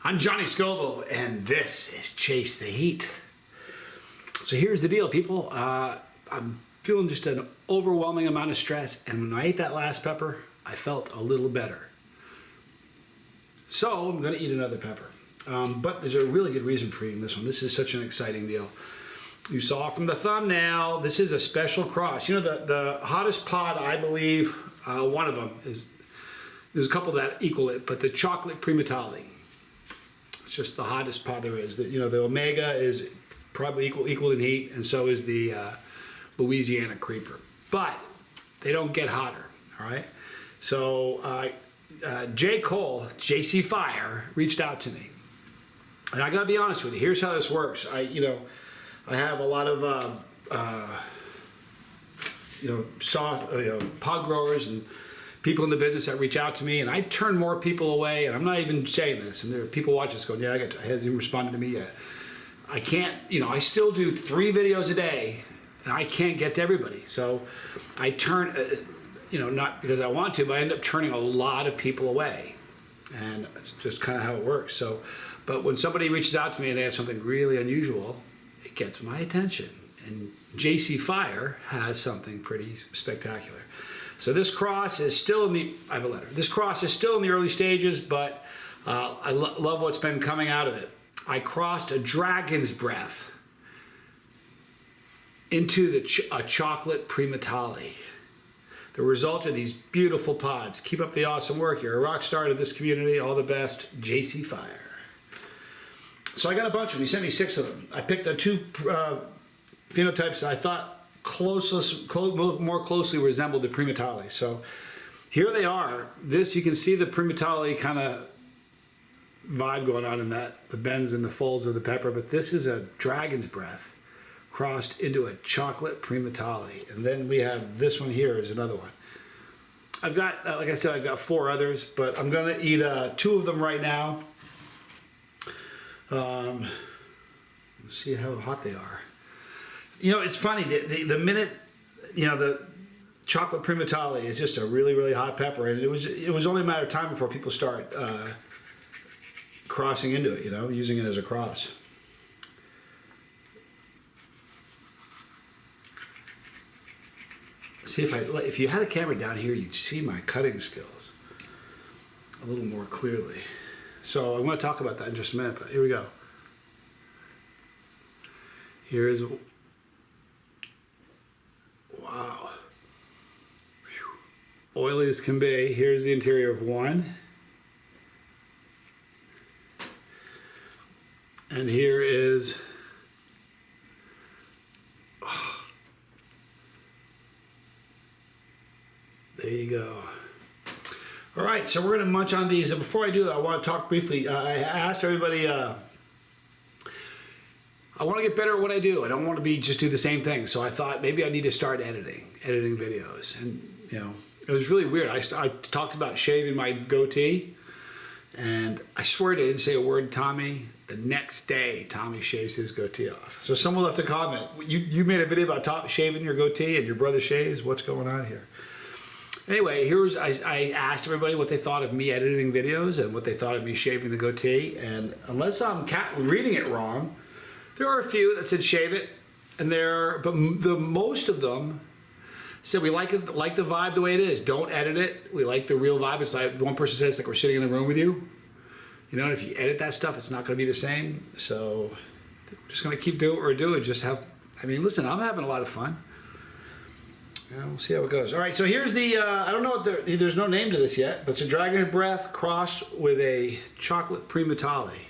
I'm Johnny Scoville, and this is Chase the Heat. So here's the deal, people. I'm feeling just an overwhelming amount of stress, and when I ate that last pepper, I felt a little better. So I'm going to eat another pepper. But there's a really good reason for eating this one. This is such an exciting deal. You saw from the thumbnail, this is a special cross. You know, the hottest pod, I believe, one of them is, there's a couple that equal it, but the chocolate Primotalii. It's just the hottest pod there is. You know, the Omega is probably equal in heat, and so is the Louisiana Creeper. But they don't get hotter, all right? So J. Cole, JC Fire, reached out to me. And I gotta be honest with you, here's how this works. I have a lot of pod growers and people in the business that reach out to me, and I turn more people away, and I'm not even saying this, and there are people watching this going, yeah, he hasn't even responded to me yet. I can't, I still do 3 videos a day, and I can't get to everybody. So I turn, not because I want to, but I end up turning a lot of people away. And it's just kind of how it works. So, but when somebody reaches out to me and they have something really unusual, it gets my attention. And JC Fire has something pretty spectacular. So this cross is still in the, I have a letter. This cross is still in the early stages, but I love what's been coming out of it. I crossed a dragon's breath into a chocolate Primotalii. The result are these beautiful pods. Keep up the awesome work. You're a rock star to this community. All the best, JC Fire. So I got a bunch of them. He sent me 6 of them. I picked the 2 phenotypes that I thought more closely resembled the Primotalii. So here they are. This, you can see the Primotalii kind of vibe going on in that, the bends and the folds of the pepper, but this is a dragon's breath crossed into a chocolate Primotalii. And then we have this one here is another one. I've got, like I said, I've got 4 others, but I'm gonna eat 2 of them right now. Let's see how hot they are. It's funny, the minute, the chocolate Primotalii is just a really, really hot pepper, and it was only a matter of time before people start crossing into it, using it as a cross. See, if you had a camera down here, you'd see my cutting skills a little more clearly. So I'm going to talk about that in just a minute, but here we go. Here's, wow. Whew. Oily as can be. Here's the interior of one. And here is, oh, there you go. All right, so we're gonna munch on these. And before I do that, I want to talk briefly. I asked everybody, I want to get better at what I do. I don't want to just do the same thing. So I thought maybe I need to start editing videos. And it was really weird. I talked about shaving my goatee, and I swear I didn't say a word to Tommy. The next day, Tommy shaves his goatee off. So someone left a comment. You made a video about shaving your goatee, and your brother shaves. What's going on here? Anyway, I asked everybody what they thought of me editing videos and what they thought of me shaving the goatee. And unless I'm reading it wrong, there are a few that said shave it, but most of them said we like the vibe the way it is. Don't edit it. We like the real vibe. It's like one person says, like we're sitting in the room with you. And if you edit that stuff, it's not going to be the same. So we're just going to keep doing what we're doing. Listen, I'm having a lot of fun. We'll see how it goes. All right, so here's the, I don't know what there's no name to this yet, but it's a dragon breath crossed with a chocolate Primotalii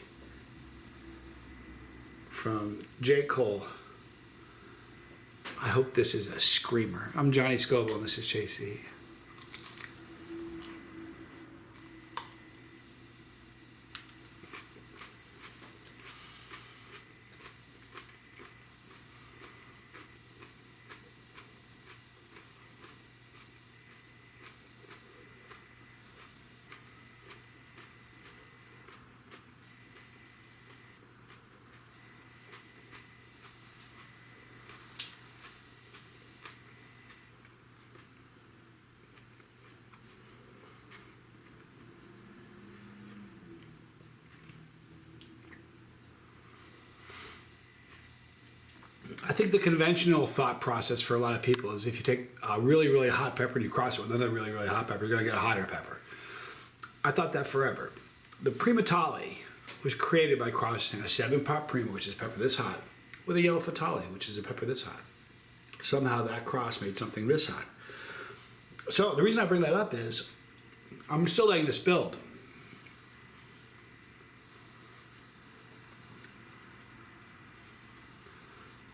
from J. Cole. I hope this is a screamer. I'm Johnny Scoville, and this is Chase the Heat. think the conventional thought process for a lot of people is if you take a really, really hot pepper and you cross it with another really, really hot pepper, you're going to get a hotter pepper. I thought that forever. The Primotalii was created by crossing a 7-pot Primo, which is a pepper this hot, with a yellow Fatali, which is a pepper this hot. Somehow that cross made something this hot. So the reason I bring that up is I'm still letting this build.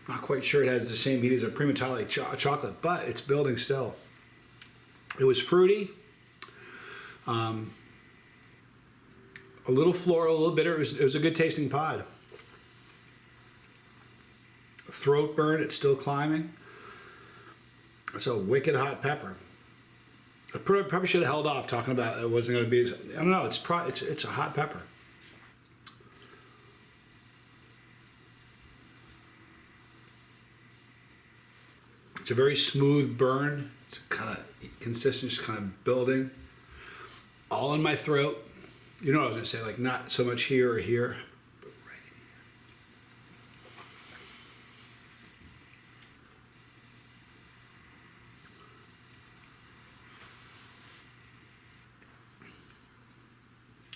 Not quite sure it has the same heat as a Primotalii chocolate, but it's building still. It was fruity, a little floral, a little bitter. It was a good tasting pod. Throat burn, it's still climbing. It's a wicked hot pepper. I probably should have held off talking about it wasn't going to be. I don't know. It's a hot pepper. It's a very smooth burn. It's kind of consistent, just kind of building. All in my throat. You know what I was going to say, like not so much here or here, but right in here.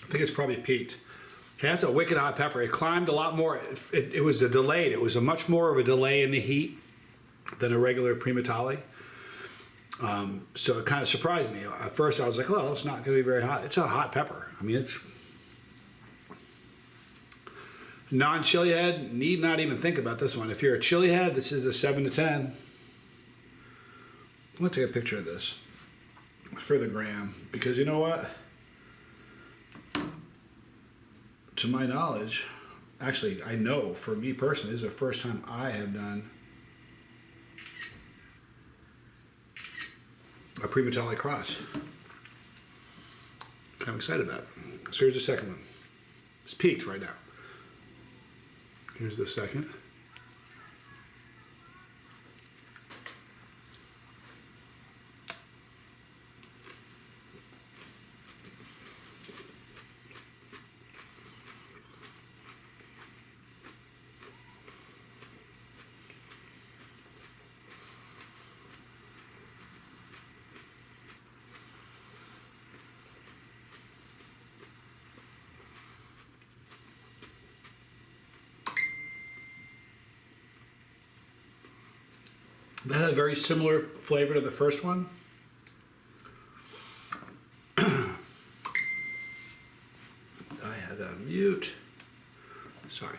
I think it's probably peaked. That's a wicked hot pepper. It climbed a lot more. It was a delayed. It was a much more of a delay in the heat than a regular Primotalii. So it kind of surprised me. At first I was like, well, it's not going to be very hot. It's a hot pepper. I mean, it's non-chili head, need not even think about this one. If you're a chili head, this is a 7 to 10. I'm going to take a picture of this for the gram, because you know what? To my knowledge, actually, I know for me personally, this is the first time I have done a Primotalii cross. Kind of excited about it. So here's the second one. It's peaked right now. Here's the second. That had a very similar flavor to the first one. I had that on mute. Sorry.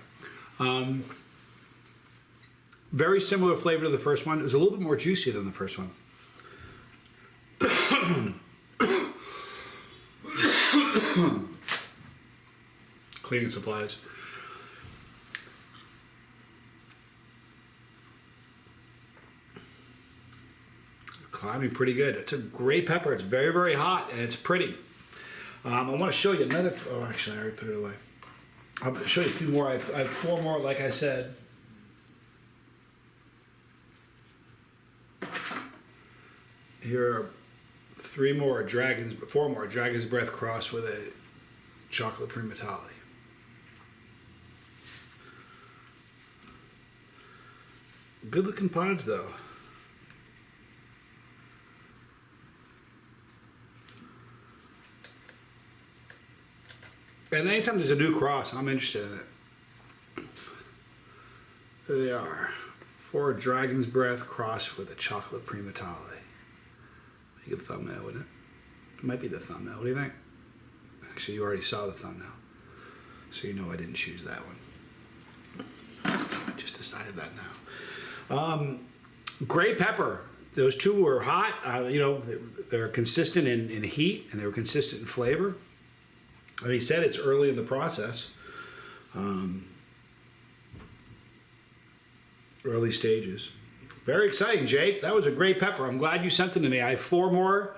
Very similar flavor to the first one. It was a little bit more juicy than the first one. Cleaning supplies. Climbing pretty good. It's a great pepper. It's very, very hot and it's pretty. I want to show you another. Oh, actually, I already put it away. I'll show you a few more. I have 4 more, like I said. Here are 4 more Dragon's Breath cross with a chocolate Primotalii. Good looking pods though. And anytime there's a new cross, I'm interested in it. There they are. 4 Dragon's Breath cross with a chocolate Primotalii. You get the thumbnail, wouldn't it? It might be the thumbnail. What do you think? Actually, you already saw the thumbnail. So you know I didn't choose that one. I just decided that now. Great pepper. Those 2 were hot. You know, they're consistent in heat and they were consistent in flavor. And he said it's early in the process, early stages. Very exciting, Jake. That was a great pepper. I'm glad you sent them to me. I have 4 more.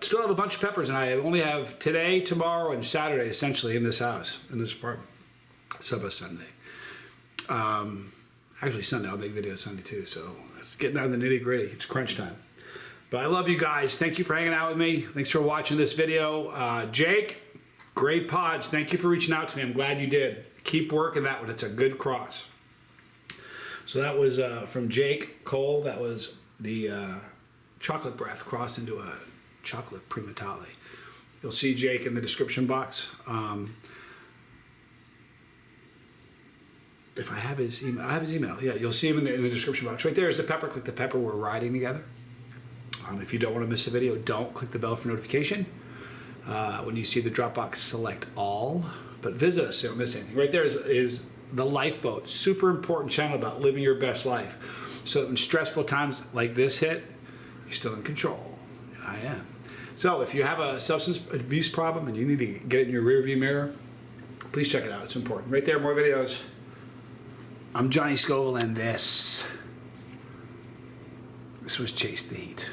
Still have a bunch of peppers, and I only have today, tomorrow, and Saturday essentially in this house, in this apartment. Subba Sunday. Actually, Sunday. I'll make videos Sunday too. So it's getting down to the nitty gritty. It's crunch time. But I love you guys. Thank you for hanging out with me. Thanks for watching this video. Jake. Great pods. Thank you for reaching out to me. I'm glad you did. Keep working that one. It's a good cross. So that was from Jake Cole. That was the chocolate breath crossed into a chocolate Primotalii. You'll see Jake in the description box. If I have his email, I have his email. Yeah, you'll see him in the description box. Right there is the pepper. Click the pepper. We're riding together. If you don't want to miss a video, don't click the bell for notification. When you see the Dropbox, select all. But visit us so you don't miss anything. Right there is the Lifeboat. Super important channel about living your best life. So when stressful times like this hit, you're still in control. And I am. So if you have a substance abuse problem and you need to get it in your rearview mirror, please check it out. It's important. Right there, more videos. I'm Johnny Scoville, and this was Chase the Heat.